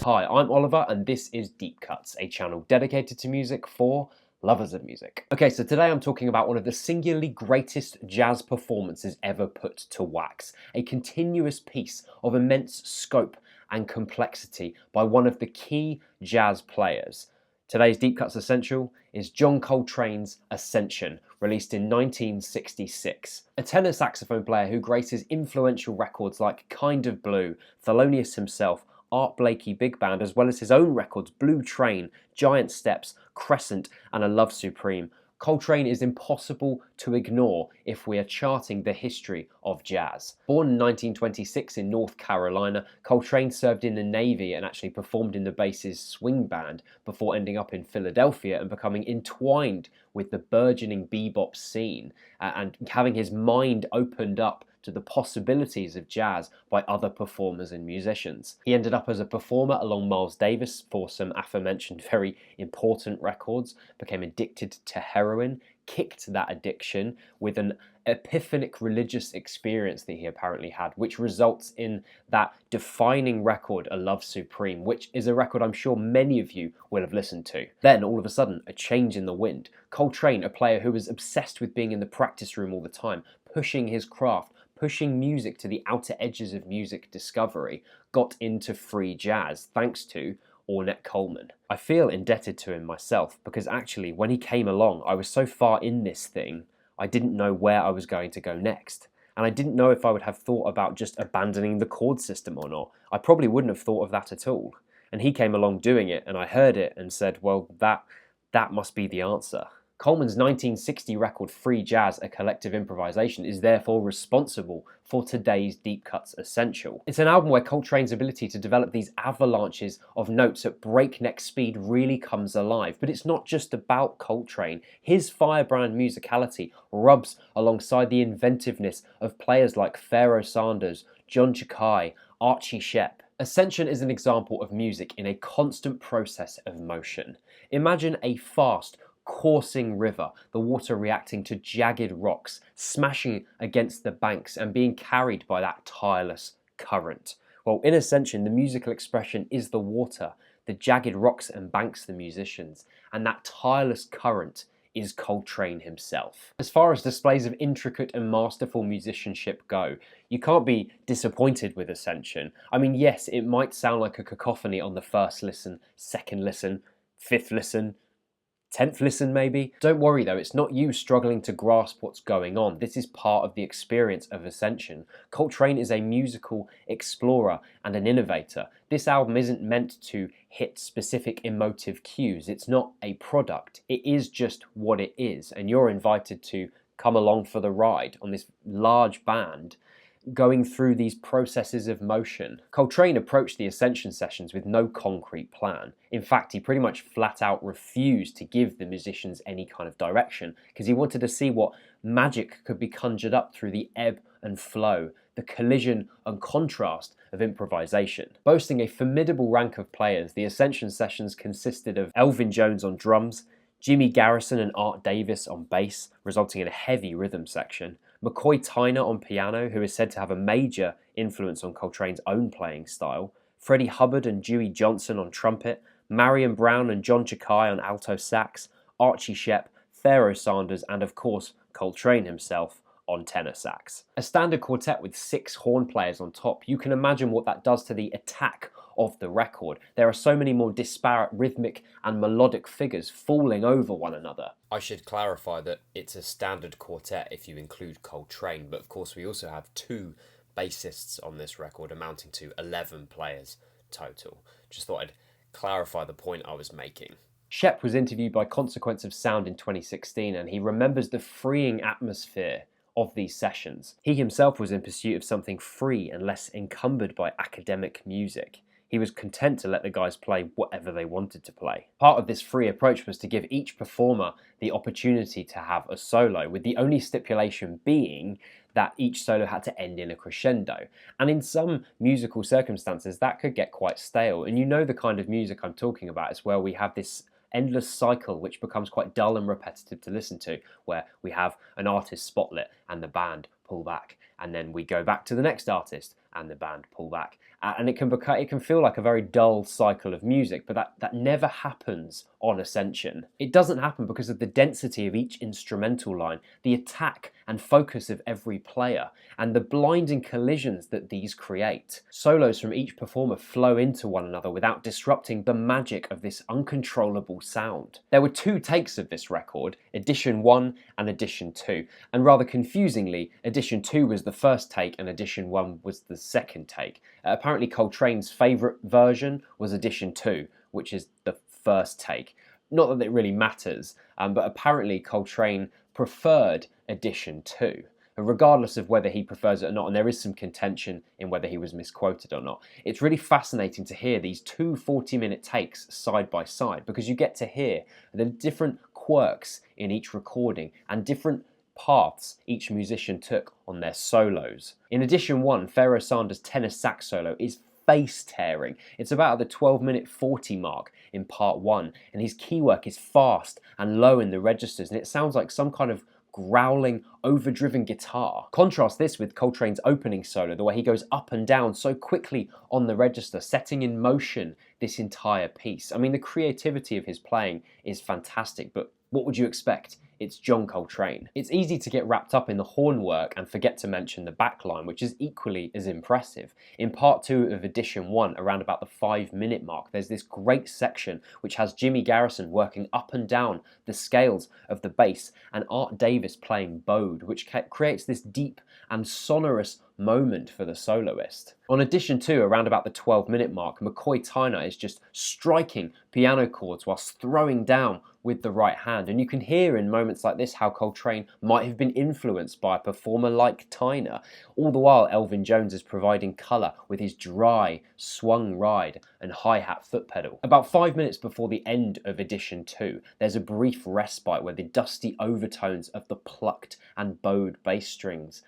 Hi, I'm Oliver and this is Deep Cuts, a channel dedicated to music for lovers of music. Okay, so today I'm talking about one of the singularly greatest jazz performances ever put to wax, a continuous piece of immense scope and complexity by one of the key jazz players. Today's Deep Cuts Essential is John Coltrane's Ascension, released in 1966. A tenor saxophone player who graces influential records like Kind of Blue, Thelonious Himself, Art Blakey Big Band, as well as his own records Blue Train, Giant Steps, Crescent and A Love Supreme. Coltrane is impossible to ignore if we are charting the history of jazz. Born in 1926 in North Carolina, Coltrane served in the Navy and actually performed in the base's swing band before ending up in Philadelphia and becoming entwined with the burgeoning bebop scene and having his mind opened up to the possibilities of jazz by other performers and musicians. He ended up as a performer along Miles Davis for some aforementioned very important records, became addicted to heroin, kicked that addiction with an epiphanic religious experience that he apparently had, which results in that defining record, A Love Supreme, which is a record I'm sure many of you will have listened to. Then, all of a sudden, a change in the wind. Coltrane, a player who was obsessed with being in the practice room all the time, pushing his craft, pushing music to the outer edges of music discovery, got into free jazz thanks to Ornette Coleman. I feel indebted to him myself because actually when he came along I was so far in this thing I didn't know where I was going to go next. And I didn't know if I would have thought about just abandoning the chord system or not. I probably wouldn't have thought of that at all. And he came along doing it and I heard it and said, well, that must be the answer. Coleman's 1960 record Free Jazz, A Collective Improvisation is therefore responsible for today's Deep Cuts Essential. It's an album where Coltrane's ability to develop these avalanches of notes at breakneck speed really comes alive. But it's not just about Coltrane. His firebrand musicality rubs alongside the inventiveness of players like Pharoah Sanders, John Tchicai, Archie Shepp. Ascension is an example of music in a constant process of motion. Imagine a fast, coursing river, the water reacting to jagged rocks, smashing against the banks and being carried by that tireless current. Well, in Ascension, the musical expression is the water, the jagged rocks and banks the musicians, and that tireless current is Coltrane himself. As far as displays of intricate and masterful musicianship go, you can't be disappointed with Ascension. I mean, yes, it might sound like a cacophony on the first listen, second listen, fifth listen, 10th listen maybe. Don't worry though, it's not you struggling to grasp what's going on. This is part of the experience of Ascension. Coltrane is a musical explorer and an innovator. This album isn't meant to hit specific emotive cues. It's not a product. It is just what it is, and you're invited to come along for the ride on this large band going through these processes of motion. Coltrane approached the Ascension sessions with no concrete plan. In fact, he pretty much flat out refused to give the musicians any kind of direction because he wanted to see what magic could be conjured up through the ebb and flow, the collision and contrast of improvisation. Boasting a formidable rank of players, the Ascension sessions consisted of Elvin Jones on drums, Jimmy Garrison and Art Davis on bass, resulting in a heavy rhythm section, McCoy Tyner on piano, who is said to have a major influence on Coltrane's own playing style, Freddie Hubbard and Dewey Johnson on trumpet, Marion Brown and John Tchicai on alto sax, Archie Shepp, Pharoah Sanders, and of course Coltrane himself on tenor sax. A standard quartet with 6 horn players on top, you can imagine what that does to the attack of the record. There are so many more disparate rhythmic and melodic figures falling over one another. I should clarify that it's a standard quartet if you include Coltrane, but of course we also have 2 bassists on this record amounting to 11 players total. Just thought I'd clarify the point I was making. Shepp was interviewed by Consequence of Sound in 2016 and he remembers the freeing atmosphere of these sessions. He himself was in pursuit of something free and less encumbered by academic music. He was content to let the guys play whatever they wanted to play. Part of this free approach was to give each performer the opportunity to have a solo, with the only stipulation being that each solo had to end in a crescendo. And in some musical circumstances, that could get quite stale. And you know the kind of music I'm talking about. It's where we have this endless cycle which becomes quite dull and repetitive to listen to, where we have an artist spotlit and the band pull back, and then we go back to the next artist and the band pull back. And it can feel like a very dull cycle of music, but that never happens on Ascension. It doesn't happen because of the density of each instrumental line, the attack and focus of every player, and the blinding collisions that these create. Solos from each performer flow into one another without disrupting the magic of this uncontrollable sound. There were 2 takes of this record, Edition 1 and Edition 2, and rather confusingly, Edition 2 was the first take and Edition 1 was the second take. Apparently Coltrane's favourite version was Edition 2, which is the first take. Not that it really matters, but apparently Coltrane preferred Edition 2. Regardless of whether he prefers it or not, and there is some contention in whether he was misquoted or not. It's really fascinating to hear these 2 40-minute takes side by side, because you get to hear the different quirks in each recording and different paths each musician took on their solos. In Edition 1, Pharoah Sanders' tenor sax solo is face-tearing. It's about at the 12-minute 40 mark in part 1, and his keywork is fast and low in the registers, and it sounds like some kind of growling, overdriven guitar. Contrast this with Coltrane's opening solo, the way he goes up and down so quickly on the register, setting in motion this entire piece. I mean, the creativity of his playing is fantastic, but what would you expect? It's John Coltrane. It's easy to get wrapped up in the horn work and forget to mention the backline, which is equally as impressive. In part 2 of Edition 1, around about the 5-minute mark, there's this great section which has Jimmy Garrison working up and down the scales of the bass and Art Davis playing bowed, which creates this deep and sonorous moment for the soloist. On Edition 2, around about the 12-minute mark, McCoy Tyner is just striking piano chords whilst throwing down with the right hand, and you can hear in moments like this how Coltrane might have been influenced by a performer like Tyner. All the while, Elvin Jones is providing colour with his dry, swung ride and hi-hat foot pedal. About 5 minutes before the end of Edition 2, there's a brief respite where the dusty overtones of the plucked and bowed bass strings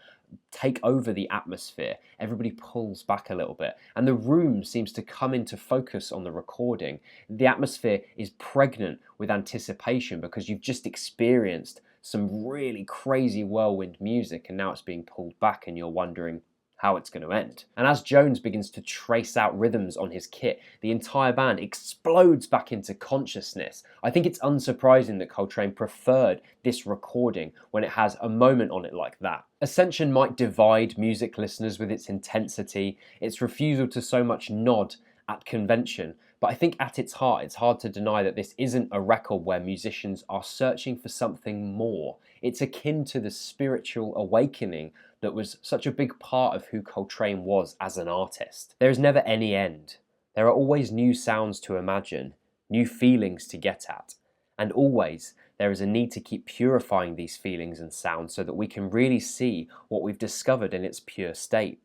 take over the atmosphere. Everybody pulls back a little bit, and the room seems to come into focus on the recording. The atmosphere is pregnant with anticipation because you've just experienced some really crazy whirlwind music, and now it's being pulled back and you're wondering how it's going to end. And as Jones begins to trace out rhythms on his kit, the entire band explodes back into consciousness. I think it's unsurprising that Coltrane preferred this recording when it has a moment on it like that. Ascension might divide music listeners with its intensity, its refusal to so much nod at convention, but I think at its heart, it's hard to deny that this isn't a record where musicians are searching for something more. It's akin to the spiritual awakening that was such a big part of who Coltrane was as an artist. There is never any end. There are always new sounds to imagine, new feelings to get at, and always there is a need to keep purifying these feelings and sounds so that we can really see what we've discovered in its pure state,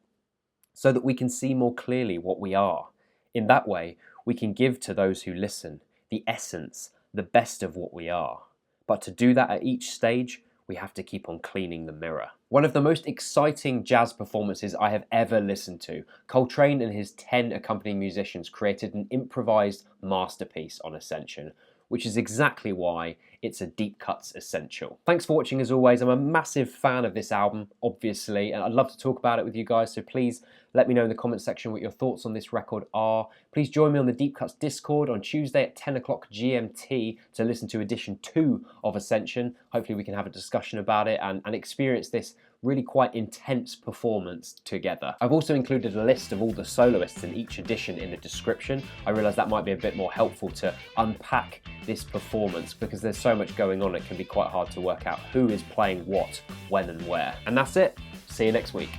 so that we can see more clearly what we are. In that way, we can give to those who listen the essence, the best of what we are. But to do that at each stage, we have to keep on cleaning the mirror. One of the most exciting jazz performances I have ever listened to, Coltrane and his 10 accompanying musicians created an improvised masterpiece on Ascension, which is exactly why it's a Deep Cuts essential. Thanks for watching as always. I'm a massive fan of this album, obviously, and I'd love to talk about it with you guys, so please let me know in the comments section what your thoughts on this record are. Please join me on the Deep Cuts Discord on Tuesday at 10 o'clock GMT to listen to Edition 2 of Ascension. Hopefully we can have a discussion about it and experience this really quite intense performance together. I've also included a list of all the soloists in each edition in the description. I realise that might be a bit more helpful to unpack this performance because there's so much going on, it can be quite hard to work out who is playing what, when and where. And that's it. See you next week.